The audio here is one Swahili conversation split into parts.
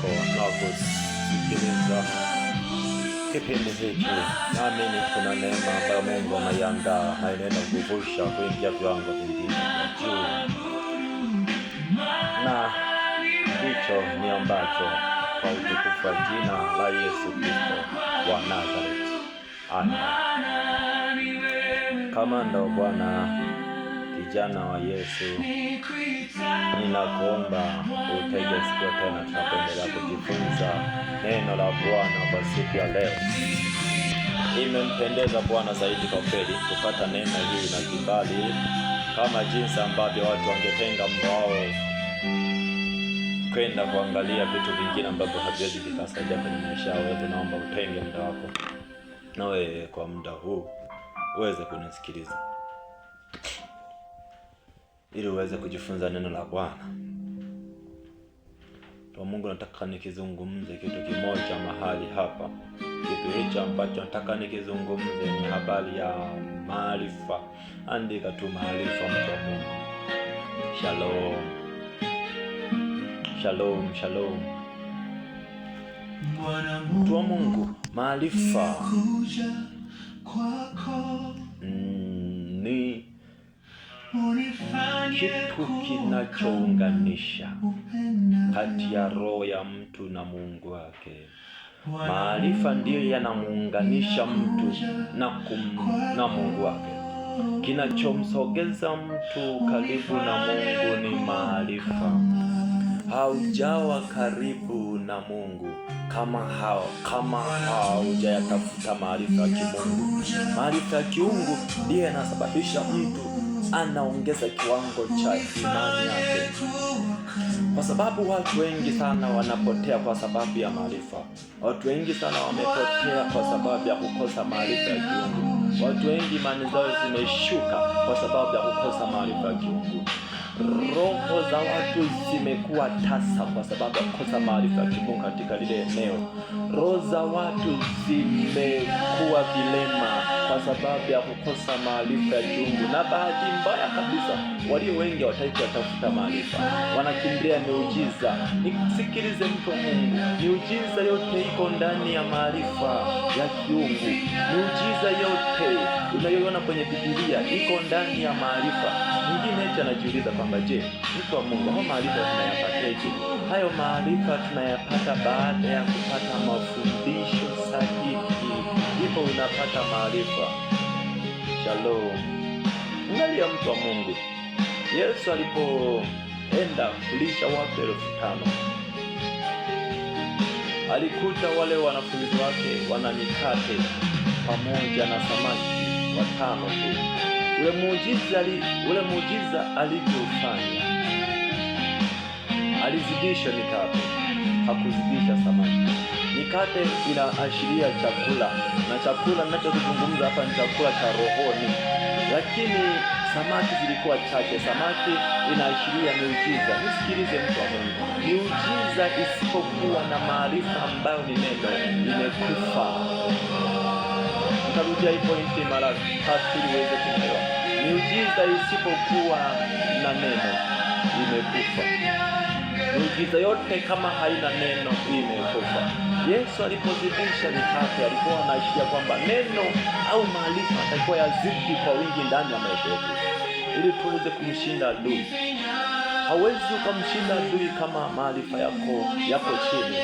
wako na kusikiliza kipindi hiki. Naamini kuna neema ambayo Mungu anaiandaa na inaenda kukuvusha kuingia viwango vingine vya juu, na hicho ni ambacho kwa utukufu wa jina la Yesu Kristo wa Nazareti. Amen. Kamanda wa Bwana, kijana wa Yesu, ninakuomba utege sikio tena tunapoendelea kujifunza neno la Bwana kwa siku ya leo. Imempendeza Bwana zaidi kwa kweli kupata neema hii na kibali, kama jinsi ambavyo watu wangetenga muda wao kwenda kuangalia vitu vingine ambavyo haviwezi vikasaidia kwenye maisha yao. Wewe naomba utenge muda wako na wewe kwa muda huu uweze kunisikiliza, ili uweze kujifunza neno la Bwana. Kwa Mungu, nataka nikizungumze kitu kimoja mahali hapa. Kitu hicho ambacho nataka nikizungumze ni habari ya maarifa. Andika tu maarifa, mtu wa Mungu. Shalom. Shalom, shalom. Mtu wa Mungu, maarifa ni kitu kinachounganisha kati ya roho ya mtu na Mungu wake. Maarifa ndiyo yanamuunganisha mtu na Mungu wake. Kinachomsogeza mtu karibu na Mungu ni maarifa. Haujawa karibu na Mungu kama haujayatafuta maarifa ya kimungu. Maarifa ya kiungu ndiyo yanasababisha mtu anaongeza kiwango cha imani yake, kwa sababu watu wengi sana wanapotea kwa sababu ya maarifa. Watu wengi sana wamepotea kwa sababu ya kukosa maarifa ya kiungu. Watu wengi imani zao zimeshuka kwa sababu ya kukosa maarifa ya kiungu. Roho za watu zimekuwa tasa kwa sababu ya kukosa maarifa ya kimungu katika lile eneo. Roho za watu zimekuwa vilema kwa sababu ya kukosa maarifa ya kiungu. Na bahati mbaya kabisa, walio wengi hawataki kutafuta maarifa, wanakimbilia miujiza. Nisikilize mtu wa Mungu, miujiza yote iko ndani ya maarifa ya kiungu. Miujiza yote unayoona kwenye Biblia iko ndani ya maarifa. Mwingine hicho anajiuliza kwamba je, mtu wa Mungu, hao maarifa tunayapataje? Hayo maarifa tunayapata baada ya kupata mafundisho sahihi. Ndipo unapata maarifa. Shalom. Angalia mtu wa Mungu, Yesu alipoenda kulisha watu 5,000, alikuta wale wanafunzi wake wana mikate pamoja na samaki 5 tu. Ule muujiza alivyofanya, alizidisha mikate, hakuzidisha samaki. Mikate inaashiria chakula, na chakula ninachozungumza hapa ni chakula cha rohoni, lakini samaki zilikuwa chache. Samaki inaashiria miujiza. Nisikilize mtu wa Mungu, miujiza isipokuwa na maarifa ambayo ni neno imekufa. Nitarudia hii pointi mara 3 ili uweze kuelewa. Miujiza isipokuwa na neno imekufa. Miujiza yote kama haina neno imekufa. Yesu alipozidisha mikate alikuwa anaashiria kwamba neno au maarifa yatakuwa yazidi kwa wingi ndani ya maisha yetu, ili tuweze kumshinda adui. Hawezi ukamshinda adui kama maarifa yako chini.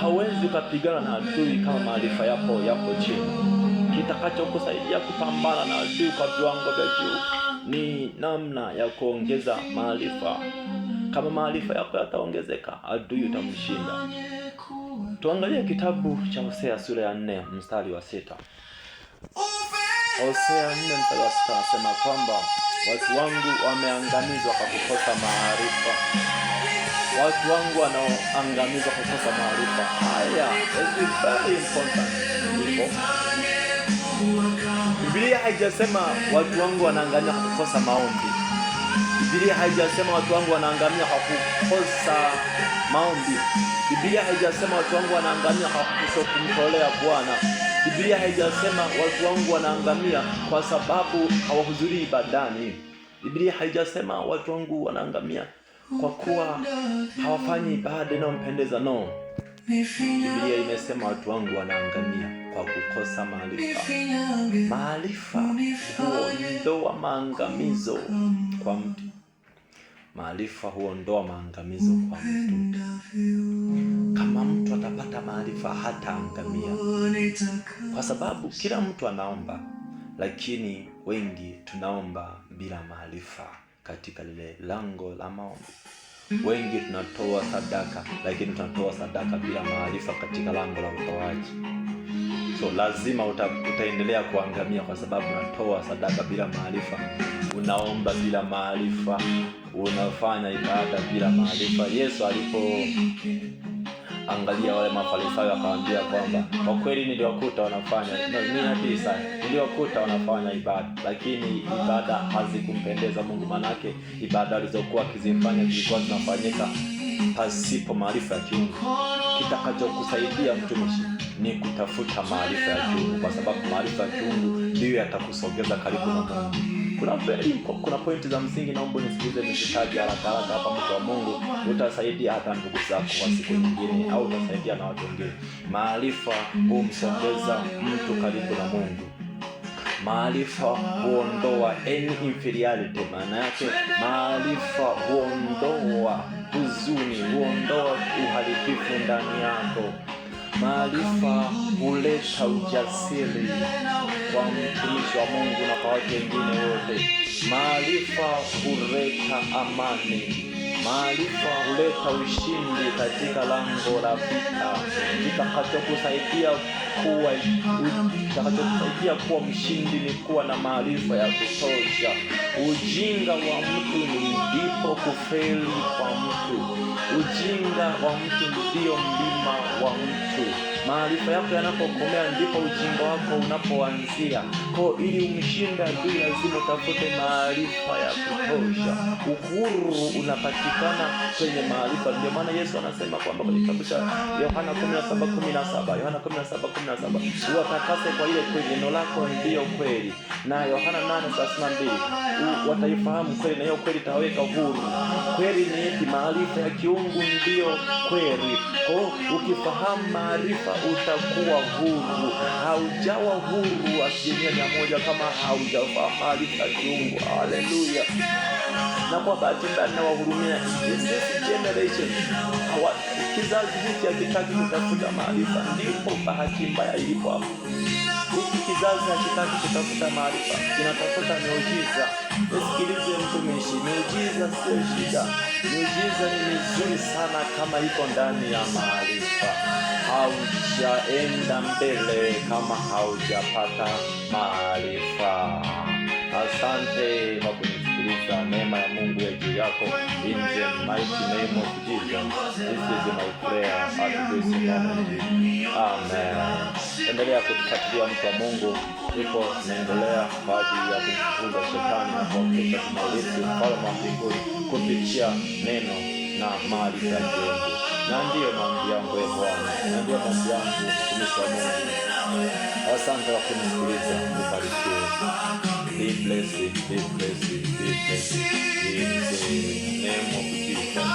Hawezi ukapigana na adui kama maarifa yako chini. Kitakachokusaidia kupambana na adui kwa viwango vya juu ni namna ya kuongeza maarifa. Kama maarifa yako yataongezeka, adui utamshinda. Tuangalie kitabu cha Hosea sura ya 4 mstari wa 6. Hosea 4 mstari wa 6 anasema kwamba watu wangu wameangamizwa kwa kukosa maarifa. Watu wangu wanaoangamizwa kwa kukosa maarifa. Haya, it's very important. Biblia haijasema watu wangu wanaangamia kwa kukosa maombi. Biblia haijasema watu wangu wanaangamia kwa kukosa maombi. Biblia haijasema watu wangu wanaangamia kwa kukosa kumtolea Bwana. Biblia haijasema watu wangu wanaangamia kwa sababu hawahudhurii ibadani. Biblia haijasema watu wangu wanaangamia kwa kuwa hawafanyi ibada inayompendeza. No, Biblia imesema watu wangu wanaangamia kwa kukosa maarifa. Maarifa huondoa maangamizo kwa mtu. Maarifa huondoa maangamizo kwa mtu. Kama mtu atapata maarifa hataangamia, kwa sababu kila mtu anaomba, lakini wengi tunaomba bila maarifa katika lile lango la maombi. Wengi tunatoa sadaka, lakini tunatoa sadaka bila maarifa katika lango la utoaji. So lazima utaendelea kuangamia kwa sababu unatoa sadaka bila maarifa, unaomba bila maarifa, unafanya ibada bila maarifa. Yesu alipoangalia wale Mafarisayo akawaambia kwamba kwa kweli niliwakuta wanafanya niliwakuta wanafanya ibada, lakini ibada hazikumpendeza Mungu. Manake ibada alizokuwa akizifanya zilikuwa zinafanyika pasipo maarifa ya kiungu. Kitakachokusaidia mtumishi ni kutafuta maarifa ya kiungu, kwa sababu maarifa ya kiungu ndiyo yatakusogeza karibu na Mungu. Kuna pointi za msingi naomba nisikilize nikitaja haraka hapa, mtu wa Mungu. Utasaidia hata ndugu zako kwa siku nyingine, au utasaidia na watu wengine. Maarifa humsogeza mtu karibu na Mungu. Maarifa huondoa any inferiority. Maana yake maarifa huondoa huzuni, huondoa uharibifu ndani yako. Maarifa huleta ujasiri kwa mtumishi wa Mungu na kwa watu wengine wote. Maarifa huleta amani. Maarifa huleta ushindi katika lango la vita. Kitakachokusaidia kuwa mshindi ni kuwa na maarifa ya kutosha. Ujinga wa mtu ndipo kufeli kwa mtu. Ujinga wa mtu ndio mlima wa mtu. Maarifa yako yanapokomea ndipo ujinga wako unapoanzia. Kwa ili umshinda adui lazima utafute maarifa ya kutosha. Uhuru unapatikana kwenye maarifa. Ndio maana Yesu anasema kwamba kwenye kitabu cha Yohana 17:17, watakase kwa ile kweli, neno lako ndiyo kweli. Na Yohana 8:32, wataifahamu kweli na hiyo kweli itaweka huru. Kweli ni ipi? Maarifa ya kiungu ndiyo kweli. Kwa ukifahamu maarifa utakuwa huru. Haujawa huru 100% kama haujafahamu maarifa ya kiungu. Haleluya. Na kwa bahati mbaya na wahurumia this generation, kizazi hiki hakitaki kutafuta maarifa. Ndipo bahati mbaya ilipo hapo. Hiki kizazi hakitaki kutafuta maarifa, kinatafuta miujiza. Usikilize mtumishi, miujiza sio shida. Miujiza ni mizuri sana kama iko ndani ya maarifa. Haujaenda mbele kama haujapata maarifa. Asante kwa kunisikiliza. Neema ya Mungu ya juu yako. In the mighty name of Jesus. This is my prayer at this moment. Amen. Endelea kutufuatilia mtu wa Mungu. Ipo naendelea kwa ajili ya kumfukuza shetani na kuhakikisha tunaurithi ufalme wa mbinguni kupitia neno na maarifa ya kiungu. Na ndiyo maombi yangu ya Bwana. Na ndiyo maombi yangu mtumishi wa Mungu. Asante kwa kunisikiliza. Mbarikiwe. Be blessed, be blessed, be blessed. In the name of Jesus.